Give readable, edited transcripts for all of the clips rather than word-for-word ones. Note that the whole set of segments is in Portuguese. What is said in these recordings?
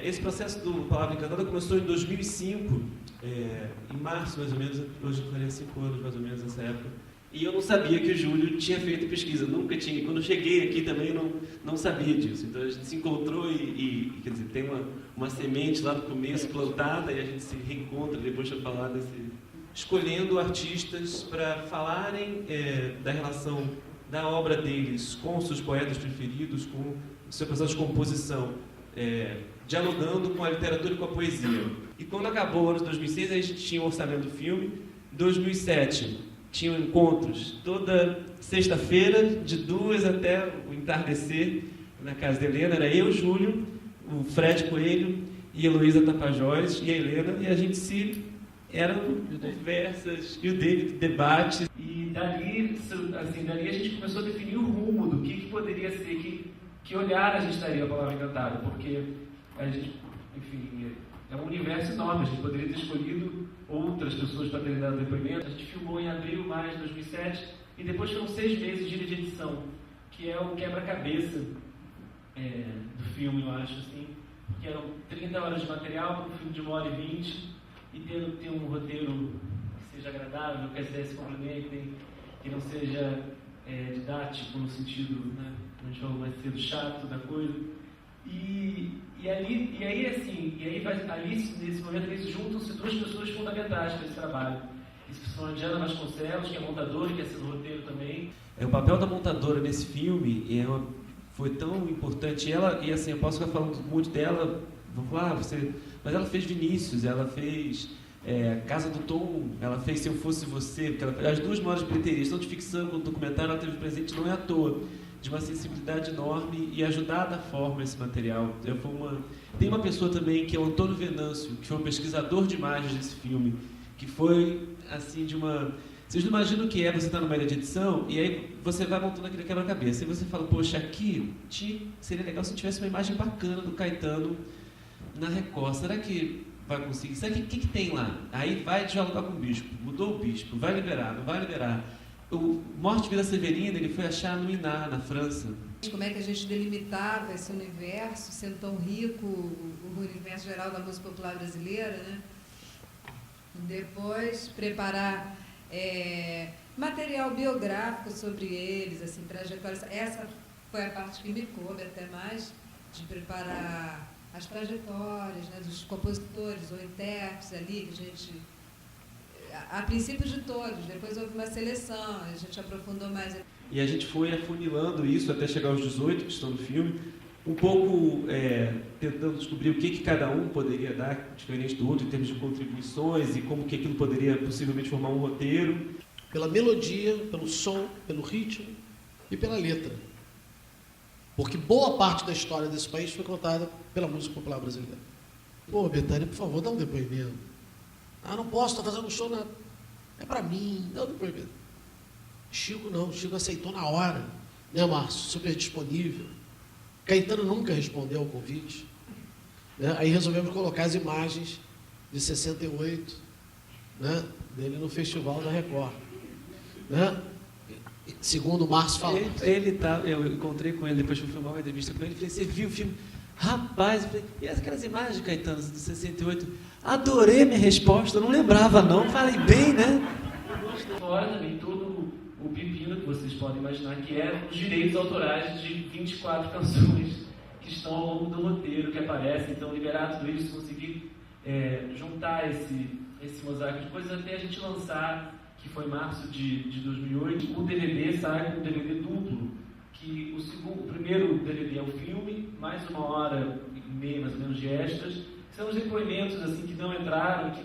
Esse processo do Palavra Encantada começou em 2005, em março mais ou menos, hoje eu faria 5 anos mais ou menos nessa época. E eu não sabia que o Júlio tinha feito pesquisa, nunca tinha. Quando eu cheguei aqui também não sabia disso. Então a gente se encontrou e quer dizer, tem uma semente lá no começo plantada e a gente se reencontra depois de eu falar escolhendo artistas para falarem da relação da obra deles com os seus poetas preferidos, com o seu processo de composição, dialogando com a literatura e com a poesia. E quando acabou o ano de 2006, a gente tinha o orçamento do filme. Em 2007, tinham encontros toda sexta-feira, de 2 até o entardecer, na casa da Helena. Era eu, Júlio, o Fred Coelho e a Heloísa Tapajós e a Helena, e a gente eram conversas, e o David, debates. E dali a gente começou a definir o rumo do que poderia ser, que olhar a gente daria a Palavra Encantada, porque a gente, enfim, é um universo enorme. A gente poderia ter escolhido outras pessoas para terem dado depoimento. A gente filmou em abril, maio de 2007, e depois foram 6 meses de edição, que é o quebra-cabeça do filme, eu acho, assim, que eram 30 horas de material para um filme de 1h20, e ter um roteiro que seja agradável, que as ideias se complementem, que não seja didático no sentido, né, a gente falou mais cedo, chato da coisa. Nesse momento, juntam-se 2 pessoas fundamentais para esse trabalho. Que são a Diana Vasconcelos, que é montadora e que assina o roteiro também. O papel da montadora nesse filme foi tão importante. Eu posso ficar falando muito dela, mas ela fez Vinícius, ela fez Casa do Tom, ela fez Se Eu Fosse Você, porque as 2 maiores bilheterias, tanto de ficção quanto documentário, ela teve presente, não é à toa, de uma sensibilidade enorme e ajudar a dar forma a esse material. Tem uma pessoa também, que é o Antônio Venâncio, que foi um pesquisador de imagens desse filme, que foi, assim, Vocês não imaginam o que você estar numa área de edição, e aí você vai montando aquele quebra-cabeça, e você fala, poxa, aqui seria legal se tivesse uma imagem bacana do Caetano na Record. Será que vai conseguir? Será que o que tem lá? Aí vai dialogar com o bispo. Mudou o bispo, vai liberar, não vai liberar. O Morte de Vila Severina, ele foi achar no Iná, na França. Como é que a gente delimitava esse universo, sendo tão rico, o universo geral da música popular brasileira, né? Depois, preparar material biográfico sobre eles, assim, trajetórias. Essa foi a parte que me coube até mais, de preparar as trajetórias, né, dos compositores ou intérpretes ali, que a gente... A princípio de todos, depois houve uma seleção, a gente aprofundou mais. E a gente foi afunilando isso até chegar aos 18 que estão no filme, um pouco tentando descobrir o que cada um poderia dar diferente do outro em termos de contribuições e como que aquilo poderia possivelmente formar um roteiro. Pela melodia, pelo som, pelo ritmo e pela letra. Porque boa parte da história desse país foi contada pela música popular brasileira. Pô, Betânia, por favor, dá um depoimento. Não posso, estou fazendo um show, é para mim, dá um depoimento. Chico não, Chico aceitou na hora, né, Márcio? Super disponível. Caetano nunca respondeu ao convite. Né? Aí resolvemos colocar as imagens de 68, né, dele no Festival da Record. Né? Segundo o Márcio falou. Eu encontrei com ele depois de filmar uma entrevista com ele, falei, você viu o filme? Rapaz, e aquelas imagens de Caetano, de 68? Adorei minha resposta, eu não lembrava não, falei bem, né? Fora também todo o pepino que vocês podem imaginar, que é os direitos autorais de 24 canções que estão ao longo do roteiro, que aparecem, então liberar tudo isso, conseguir juntar esse mosaico de coisas até a gente lançar, que foi em março de 2008, o DVD sai com um DVD duplo, que o primeiro DVD é o filme, mais 1h30 mais ou menos de extras, que são os depoimentos assim, que não entraram, que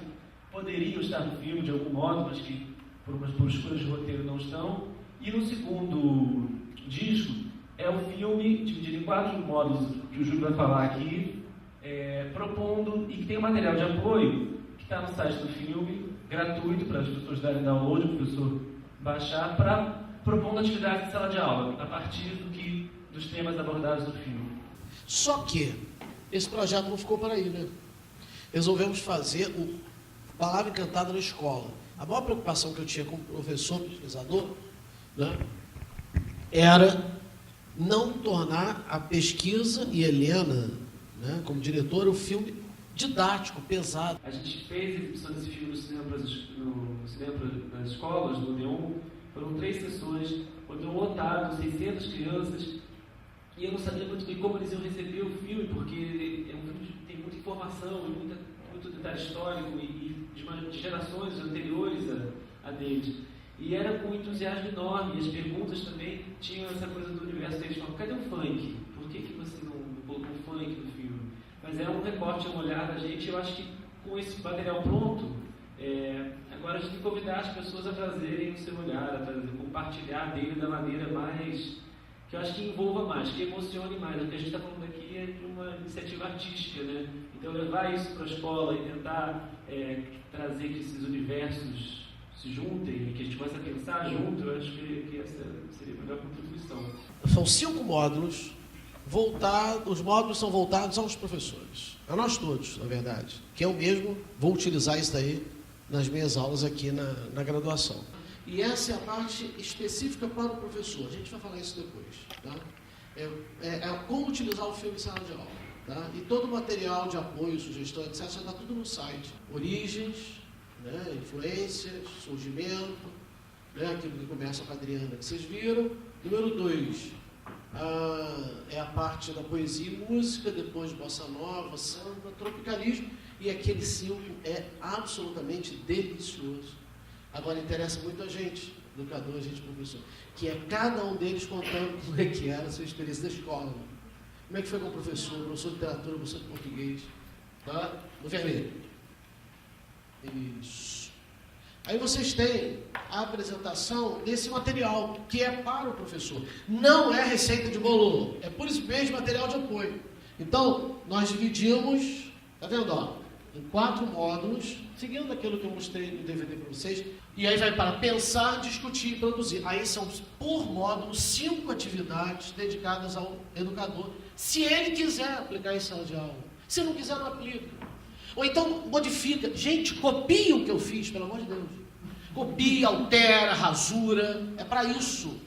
poderiam estar no filme de algum modo, mas que por escolhas de roteiro não estão. E no segundo disco é o filme dividido em 4 módulos, que o Júlio vai falar aqui, propondo, e que tem um material de apoio que está no site do filme, gratuito para as pessoas darem download, o professor baixar, propondo atividades de sala de aula, a partir dos temas abordados no filme. Só que esse projeto não ficou por aí, né? Resolvemos fazer o Palavra Encantada na escola. A maior preocupação que eu tinha como professor, pesquisador, né, era não tornar a pesquisa, e Helena né, como diretor, o filme didático, pesado. A gente fez a exibição desse filme no cinema nas escolas, no Odeon. Foram 3 sessões, Odeon lotado, 600 crianças. E eu não sabia muito bem como eles iam receber o filme, porque é um filme que tem muita informação, muito detalhe histórico e de gerações anteriores a deles. E era com um entusiasmo enorme. E as perguntas também tinham essa coisa do universo deles. Falavam, cadê o funk? Por que você não colocou o funk no filme? Mas era um recorte, um olhar da gente. Eu acho que com esse material pronto, agora a gente tem que convidar as pessoas a trazerem o seu olhar, a compartilhar dele da maneira mais, que eu acho que envolva mais, que emocione mais. O que a gente está falando aqui é de uma iniciativa artística, né? Então levar isso para a escola e tentar trazer que esses universos se juntem, que a gente possa pensar junto, eu acho que essa seria a melhor contribuição. São 5 módulos. Os módulos são voltados aos professores, a nós todos, na verdade, que eu mesmo vou utilizar isso daí nas minhas aulas aqui na graduação. E essa é a parte específica para o professor, a gente vai falar isso depois, tá? Como utilizar o filme em sala de aula, tá? E todo o material de apoio, sugestão, etc., já está tudo no site. Origens, né, influências, surgimento, né, aquilo que começa com a Adriana, que vocês viram. Número 2, é a parte da poesia e música, depois bossa nova, samba, tropicalismo, e aquele 5 é absolutamente delicioso. Agora interessa muito a gente, educador, a gente professor, que é cada um deles contando como é que era a sua experiência da escola. Como é que foi com o professor de literatura, professor de português, tá? No vermelho. Isso. Aí vocês têm a apresentação desse material, que é para o professor. Não é receita de bolo, é por isso mesmo material de apoio. Então, nós dividimos, tá vendo, ó, em 4 módulos, seguindo aquilo que eu mostrei no DVD para vocês, e aí vai para pensar, discutir e produzir. Aí são, por módulo, 5 atividades dedicadas ao educador, se ele quiser aplicar em sala de aula. Se não quiser, não aplica. Ou então modifica. Gente, copia o que eu fiz, pelo amor de Deus. Copia, altera, rasura. É para isso.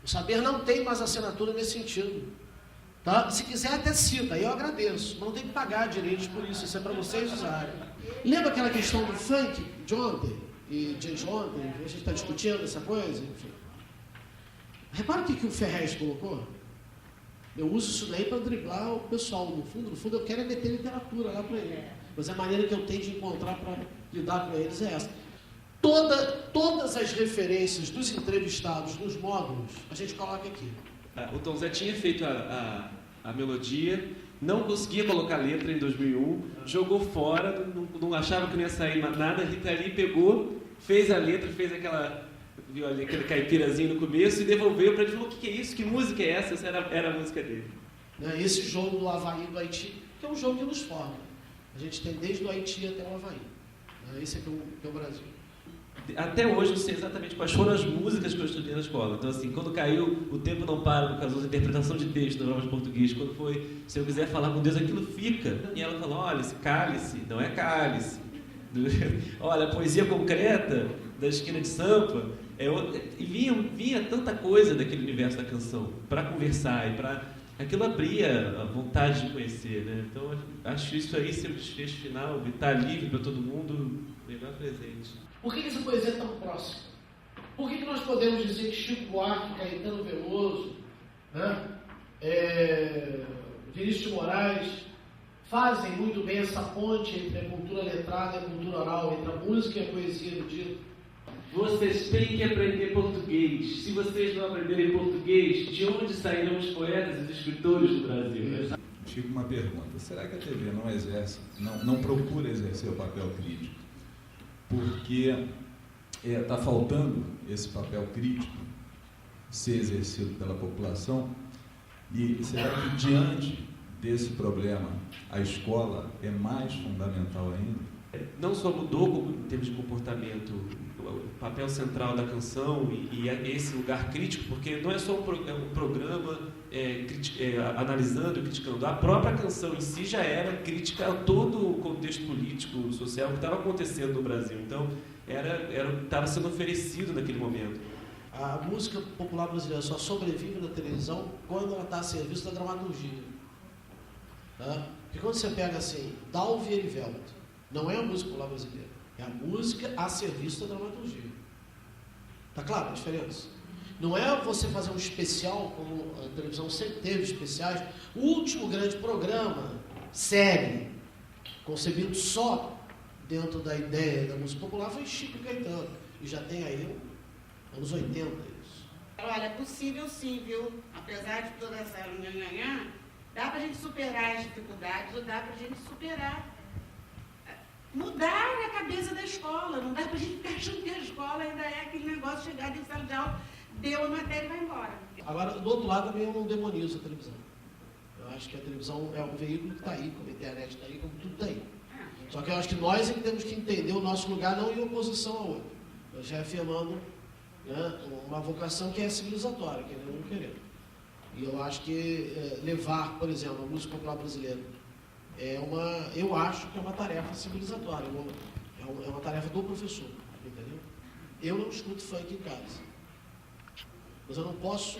O saber não tem mais assinatura nesse sentido. Tá? Se quiser, até cita. Aí eu agradeço. Mas não tem que pagar direitos por isso. Isso é para vocês usarem. Lembra aquela questão do funk de ontem? E de ontem? A gente está discutindo essa coisa? Enfim. Repara o que o Ferrez colocou. Eu uso isso daí para driblar o pessoal. No fundo, eu quero meter literatura lá para ele. Mas a maneira que eu tenho de encontrar para lidar com eles é essa. Todas as referências dos entrevistados nos módulos, a gente coloca aqui. O Tom Zé tinha feito a melodia, não conseguia colocar letra em 2001, jogou fora, não achava que não ia sair nada, a Rita Lee pegou, fez a letra, fez viu ali aquele caipirazinho no começo e devolveu para ele e falou, o que é isso? Que música é essa? Essa era a música dele. Esse jogo do Havaí e do Haiti, que é um jogo que nos forma. A gente tem desde o Haiti até o Havaí. Esse aqui é o Brasil. Até hoje eu sei exatamente quais foram as músicas que eu estudei na escola. Então, assim, quando caiu O Tempo Não Para, no caso da interpretação de texto na prova de português, quando foi Se Eu Quiser Falar com Deus, aquilo fica. E ela falou, olha, esse cálice não é cálice. Olha, a poesia concreta da esquina de Sampa. E vinha tanta coisa daquele universo da canção para conversar e para... Aquilo abria a vontade de conhecer, né? Então, acho isso aí ser o desfecho final, estar livre para todo mundo, melhor presente. Por que essa poesia é tão próxima? Por que nós podemos dizer que Chico Buarque, Caetano Veloso, né? Vinícius de Moraes fazem muito bem essa ponte entre a cultura letrada e a cultura oral, entre a música e a poesia erudita? Vocês têm que aprender português. Se vocês não aprenderem português, de onde sairão os poetas e os escritores do Brasil? Chico, uma pergunta. Será que a TV não procura exercer o papel crítico? Porque está faltando esse papel crítico ser exercido pela população? E será que, diante desse problema, a escola é mais fundamental ainda? Não só mudou em termos de comportamento o papel central da canção e esse lugar crítico, porque não é só um programa analisando e criticando. A própria canção em si já era crítica a todo o contexto político, social que estava acontecendo no Brasil. Então, estava sendo oferecido naquele momento. A música popular brasileira só sobrevive na televisão quando ela está a serviço da dramaturgia. Tá? Porque quando você pega assim, Dalvi Erivelt, não é a música popular brasileira, é a música a serviço da dramaturgia. Tá claro a diferença? Não é você fazer um especial, como a televisão sempre teve especiais. O último grande programa, série, concebido só dentro da ideia da música popular, foi Chico Caetano. E já tem aí anos 80 isso. Olha, é possível sim, viu? Apesar de toda essa nhanhanhã, dá pra gente superar as dificuldades, ou dá pra gente superar. Mudar a cabeça da escola, não dá pra gente ficar achando que a escola ainda é aquele negócio de chegar dentro de sala de aula, deu a matéria e vai embora. Agora, do outro lado, também eu não demonizo a televisão. Eu acho que a televisão é um veículo que está aí, como a internet está aí, como tudo está aí. Só que eu acho que nós é que temos que entender o nosso lugar, não em oposição ao outro. Eu já afirmando, né, uma vocação que é civilizatória, querendo ou não querendo. E eu acho que levar, por exemplo, a música popular brasileira eu acho que é uma tarefa civilizatória, é uma tarefa do professor, entendeu? Eu não escuto funk em casa. Mas eu não posso,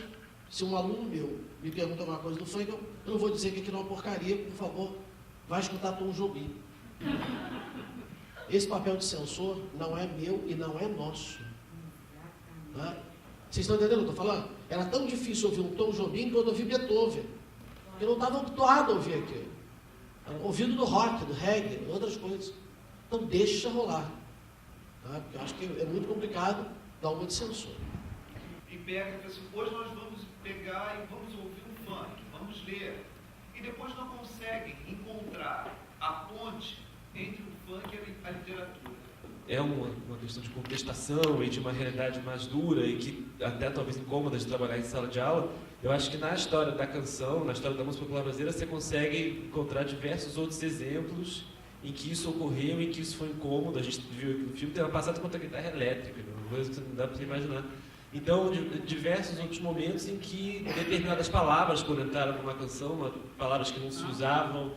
se um aluno meu me pergunta alguma coisa do funk, eu não vou dizer que aquilo é uma porcaria, por favor, vai escutar Tom Jobim. Esse papel de censor não é meu e não é nosso. Tá? Vocês estão entendendo o que eu estou falando? Era tão difícil ouvir um Tom Jobim quando eu ouvi Beethoven. Eu não estava habituado a ouvir aquilo. Era ouvido do rock, do reggae, outras coisas. Então deixa rolar. Tá? Porque eu acho que é muito complicado dar uma de censor. E pega e fala assim, hoje nós vamos pegar e vamos ouvir um funk, vamos ler. E depois não conseguem encontrar a ponte entre o funk e a literatura. É uma questão de contestação e de uma realidade mais dura e que até talvez incômoda de trabalhar em sala de aula. Eu acho que na história da canção, na história da música popular brasileira, você consegue encontrar diversos outros exemplos em que isso ocorreu, em que isso foi incômodo. A gente viu que o filme tem uma passada contra a guitarra elétrica, uma coisa que não dá para você imaginar. Então, diversos outros momentos em que determinadas palavras, quando entraram numa canção, palavras que não se usavam,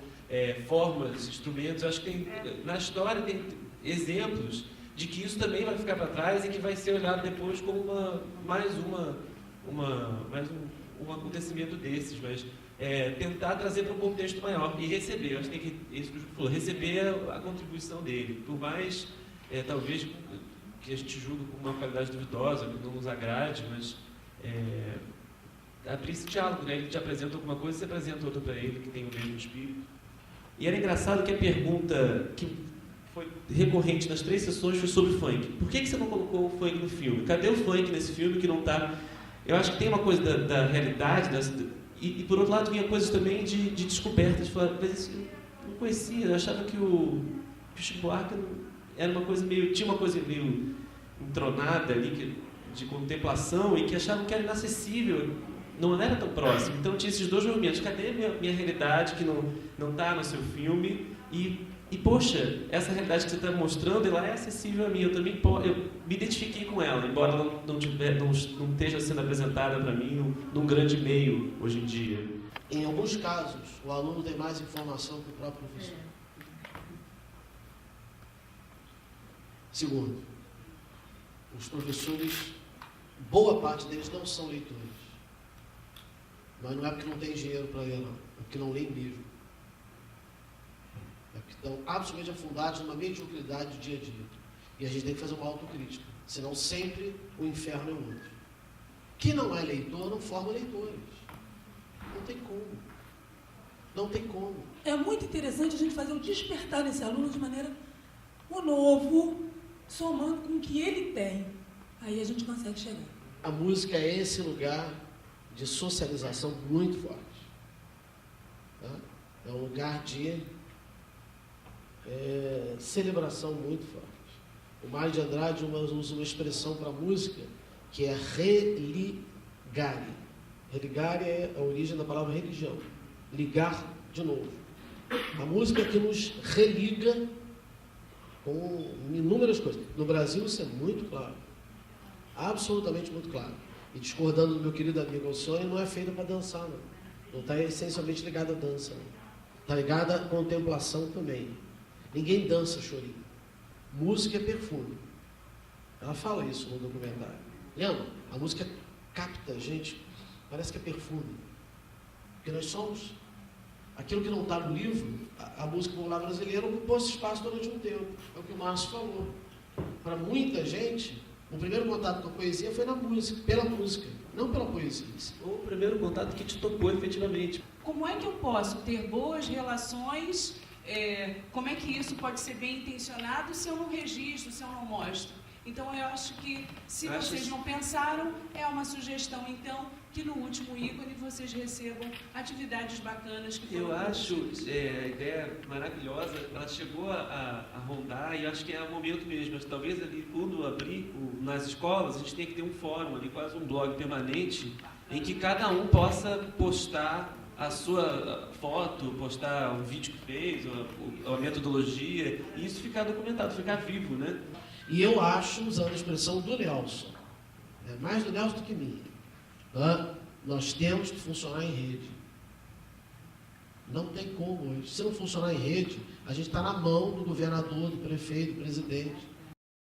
formas, instrumentos, eu acho que na história tem exemplos de que isso também vai ficar para trás e que vai ser olhado depois como mais um acontecimento desses, mas tentar trazer para um contexto maior e receber. Eu acho que tem que, isso que o Ju falou, receber a contribuição dele, por mais, talvez, que a gente julga com uma qualidade duvidosa, que não nos agrade, mas abrir esse diálogo, né? Ele te apresenta alguma coisa, você apresenta outra para ele, que tem o mesmo espírito. E era engraçado que a pergunta que foi recorrente nas 3 sessões foi sobre funk. Por que você não colocou o funk no filme? Cadê o funk nesse filme que não está... Eu acho que tem uma coisa da realidade, e por outro lado vinha coisas também de descoberta, de falar, mas isso eu não conhecia, eu achava que o Chico Buarque era uma coisa meio... Tinha uma coisa meio entronada ali, de contemplação, e que achavam que era inacessível, não era tão próximo. Então tinha esses dois movimentos. Cadê a minha realidade que não está no seu filme? E, poxa, essa realidade que você está mostrando, ela é acessível a mim. Eu também me identifiquei com ela, embora ela não esteja sendo apresentada para mim num grande meio hoje em dia. Em alguns casos, o aluno tem mais informação que o próprio professor. Segundo, os professores, boa parte deles não são leitores. Mas não é porque não tem dinheiro para ler, não. É porque não leem mesmo. É porque estão absolutamente afundados numa mediocridade do dia a dia. E a gente tem que fazer uma autocrítica. Senão sempre o inferno é o outro. Quem não é leitor não forma leitores. Não tem como. Não tem como. É muito interessante a gente fazer o despertar desse aluno de maneira o novo, somando com o que ele tem. Aí a gente consegue chegar. A música é esse lugar de socialização muito forte. Tá? É um lugar de celebração muito forte. O Mário de Andrade usa uma expressão para a música que é religare. Religare é a origem da palavra religião. Ligar de novo. A música que nos religa com inúmeras coisas. No Brasil isso é muito claro. Absolutamente muito claro. E discordando do meu querido amigo Alcione, não é feita para dançar, não. Não está essencialmente ligada à dança, não. Está ligada à contemplação também. Ninguém dança chorinho. Música é perfume. Ela fala isso no documentário. Lembra? A música capta a gente, parece que é perfume. Porque nós somos aquilo que não está no livro, a música popular brasileira ocupou esse espaço durante um tempo. É o que o Márcio falou. Para muita gente, o primeiro contato com a poesia foi na música, pela música, não pela poesia. Ou o primeiro contato que te tocou efetivamente. Como é que eu posso ter boas relações? Como é que isso pode ser bem intencionado se eu não registro, se eu não mostro? Então, eu acho que, se vocês não pensaram, é uma sugestão, então, que no último ícone vocês recebam atividades bacanas que foram. Eu acho a ideia maravilhosa, ela chegou a rondar e eu acho que é o momento mesmo. Mas talvez ali, quando abrir nas escolas, a gente tem que ter um fórum ali, quase um blog permanente, em que cada um possa postar a sua foto, postar um vídeo que fez, a metodologia, e isso ficar documentado, ficar vivo, né? E eu acho, usando a expressão do Nelson, mais do Nelson do que minha, nós temos que funcionar em rede. Não tem como hoje. Se não funcionar em rede, a gente está na mão do governador, do prefeito, do presidente.